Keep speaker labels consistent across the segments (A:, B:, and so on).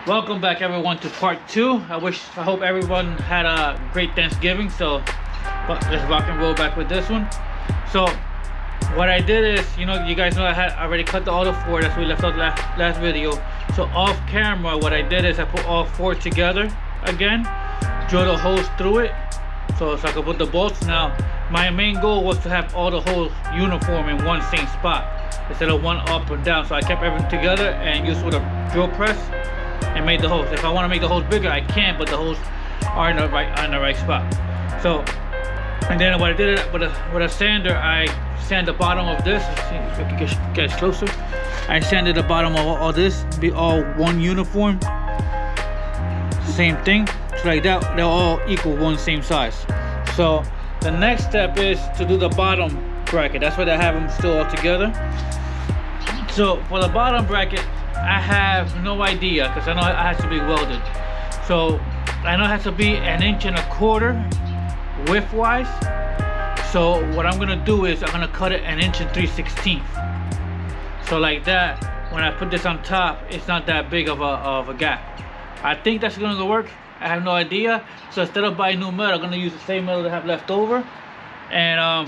A: Welcome back everyone to part 2. I hope everyone had a great Thanksgiving. So let's rock and roll back with this one. So what I did is, you guys know I had already cut all the 4. That's what we left out last video. So off camera, what I did is I put all 4 together again, drill the holes through it so I could put the bolts. Now my main goal was to have all the holes uniform in one same spot instead of one up and down. So I kept everything together and used with a drill press and made the holes. If I want to make the holes bigger, I can, but the holes are in the right spot. So, and then what I did with a sander, I sand the bottom of this. Let's see if I can get closer. I sanded the bottom of all this, be all one uniform. Same thing, so like that, they're all equal, one same size. So the next step is to do the bottom bracket. That's why I have them still all together. So for the bottom bracket, I have no idea because I know it has to be welded. So I know it has to be 1.25 inches width wise. So what I'm gonna do is I'm gonna cut it 1 3/16. So like that, when I put this on top, it's not that big of a gap. I think that's gonna work. I have no idea. So instead of buying new metal, I'm gonna use the same metal that I have left over. And I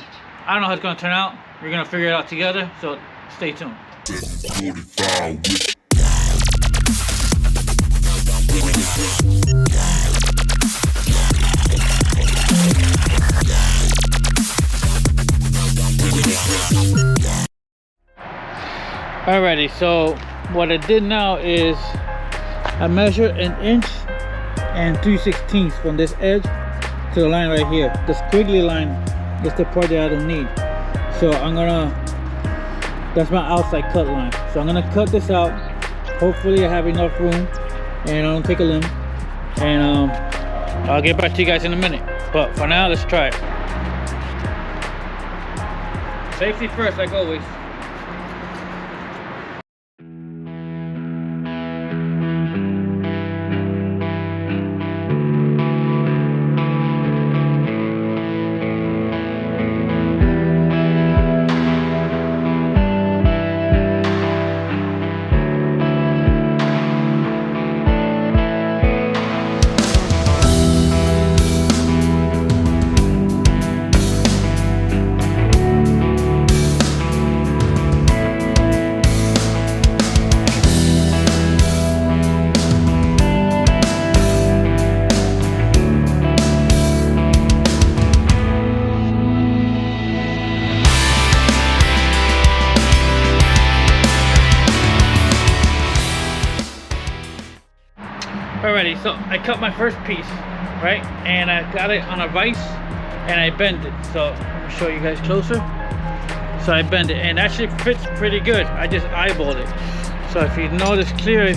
A: don't know how it's gonna turn out. We're gonna figure it out together. So stay tuned. Alrighty, so what I did now is I measured 1 3/16 inches from this edge to the line right here. The squiggly line is the part that I don't need. So that's my outside cut line. So I'm gonna cut this out. Hopefully I have enough room and I don't take a limb. And I'll get back to you guys in a minute. But for now, let's try it. Safety first, like always. Alrighty, so I cut my first piece, right? And I got it on a vise and I bend it. So let me show you guys closer. So I bend it and it actually fits pretty good. I just eyeballed it. So if you notice clearly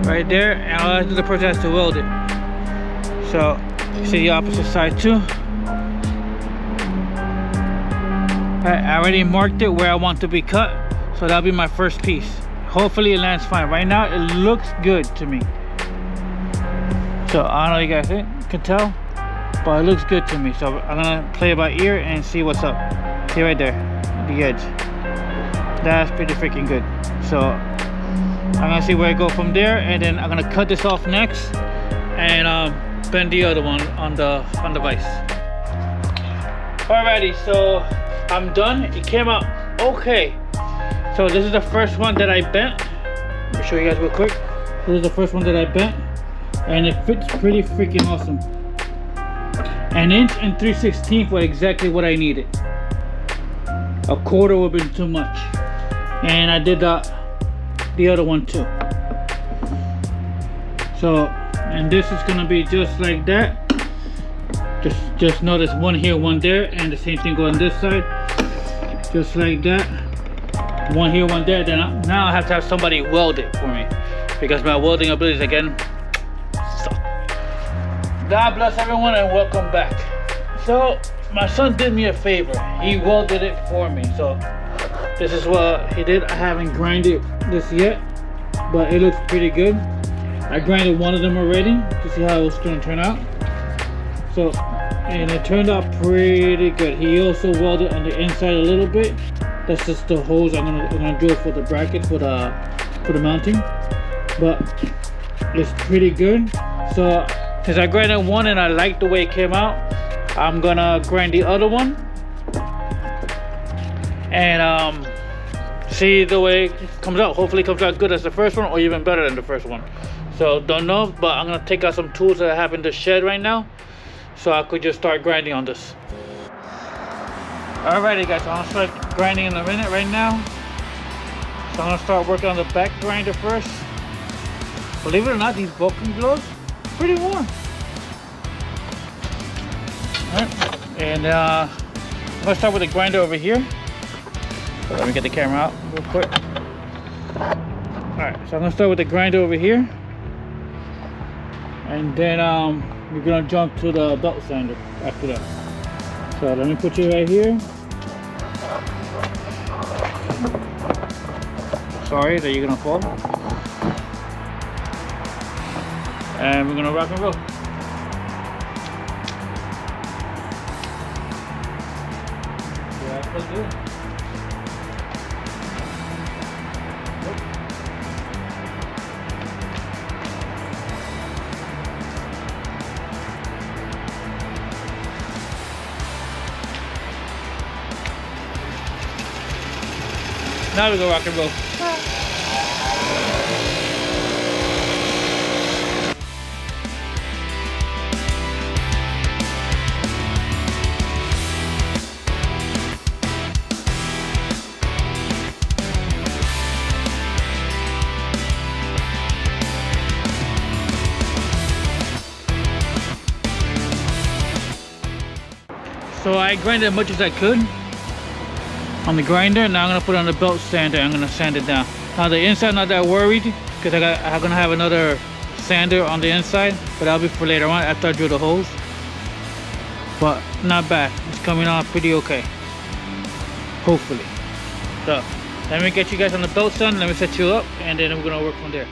A: right there, and the person has to weld it. So you see the opposite side too. Alright, I already marked it where I want to be cut. So that'll be my first piece. Hopefully it lands fine. Right now it looks good to me. So I don't know you guys can tell, but it looks good to me. So I'm gonna play it by ear and see what's up. See right there, the edge. That's pretty freaking good. So I'm gonna see where I go from there, and then I'm gonna cut this off next and bend the other one on the vise. Alrighty, so I'm done. It came out okay. So this is the first one that I bent. Let me show you guys real quick. This is the first one that I bent, and it fits pretty freaking awesome. 1 3/16 inches was exactly what I needed. 1/4 would have been too much. And I did the other one too. So, and this is gonna be just like that. Just notice one here, one there, and the same thing go on this side. Just like that. One here, one there. Then now I have to have somebody weld it for me because my welding abilities again suck. God bless everyone and welcome back. So my son did me a favor. He welded it for me. So this is what he did. I haven't grinded this yet, but it looks pretty good. I grinded one of them already to see how it was going to turn out. So, and it turned out pretty good. He also welded on the inside a little bit. That's just the holes I'm gonna drill for the bracket for the mounting. but it's pretty good. So since I grinded one and I like the way it came out, I'm gonna grind the other one and see the way it comes out. Hopefully it comes out good as the first one or even better than the first one. So don't know, but I'm gonna take out some tools that I have in the shed right now so I could just start grinding on this. Alrighty guys, so I'm gonna start grinding in a minute right now. So I'm gonna start working on the back grinder first. Believe it or not, these Vulcan gloves pretty warm. Alright, and I'm gonna start with the grinder over here. So let me get the camera out real quick. Alright, so I'm gonna start with the grinder over here. And then we're gonna jump to the belt sander after that. So let me put you right here. Sorry that you're gonna fall. And we're gonna rock and roll. Yeah, let's do it. Now we go rock and roll. So I grinded as much as I could on the grinder. Now I'm gonna put it on the belt sander. I'm gonna sand it down. Now the inside, not that worried because I'm gonna have another sander on the inside, but that'll be for later on after I drill the holes. But not bad. It's coming out pretty okay. Hopefully. So let me get you guys on the belt sander. Let me set you up, and then we're gonna work from there.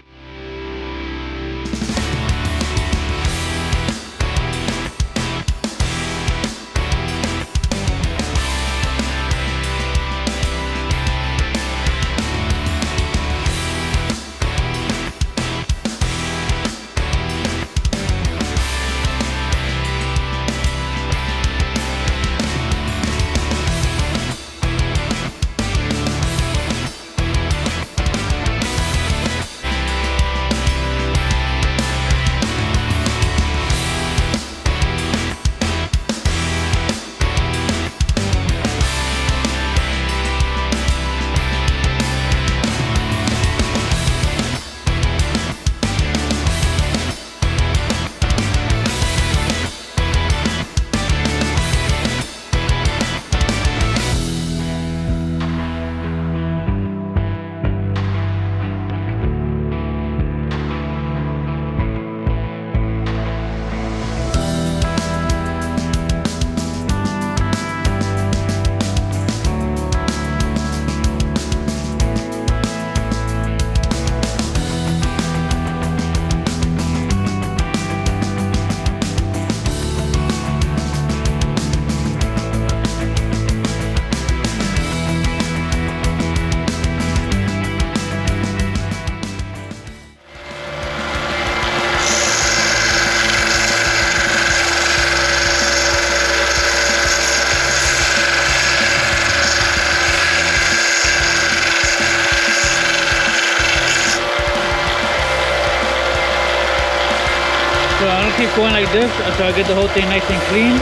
A: So I'm gonna keep going like this until I get the whole thing nice and clean,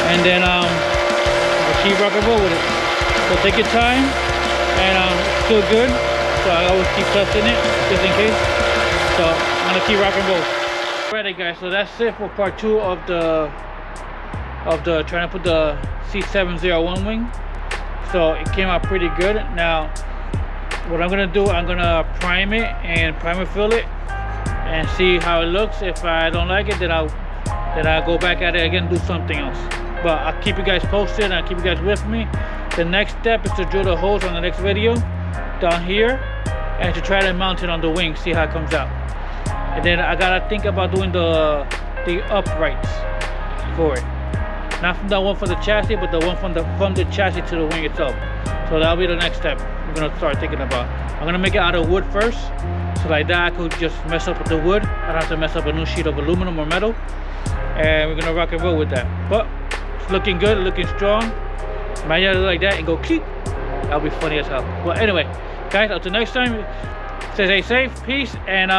A: and then I'll keep rock and roll with it. So take your time, and it's still good. So I always keep testing it just in case. So I'm gonna keep rock and roll. Alrighty guys, so that's it for part 2 of the trying to put the C7 ZR1 wing. So it came out pretty good. Now what I'm gonna do, I'm gonna prime it and primer fill it and see how it looks. If I don't like it, then I'll go back at it again, do something else. But I'll keep you guys posted and I'll keep you guys with me. The next step is to drill the holes on the next video down here and to try to mount it on the wing, see how it comes out. And then I gotta think about doing the uprights for it. Not from the one for the chassis, but the one from the chassis to the wing itself. So that'll be the next step we're gonna start thinking about. I'm gonna make it out of wood first, So like that, I could just mess up with the wood. I don't have to mess up a new sheet of aluminum or metal. And we're gonna rock and roll with that. But it's looking good, looking strong. Might just like that and go keep. That'll be funny as hell. Well, anyway, guys, until next time, stay safe, peace, and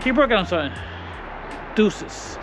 A: keep working on something. Deuces.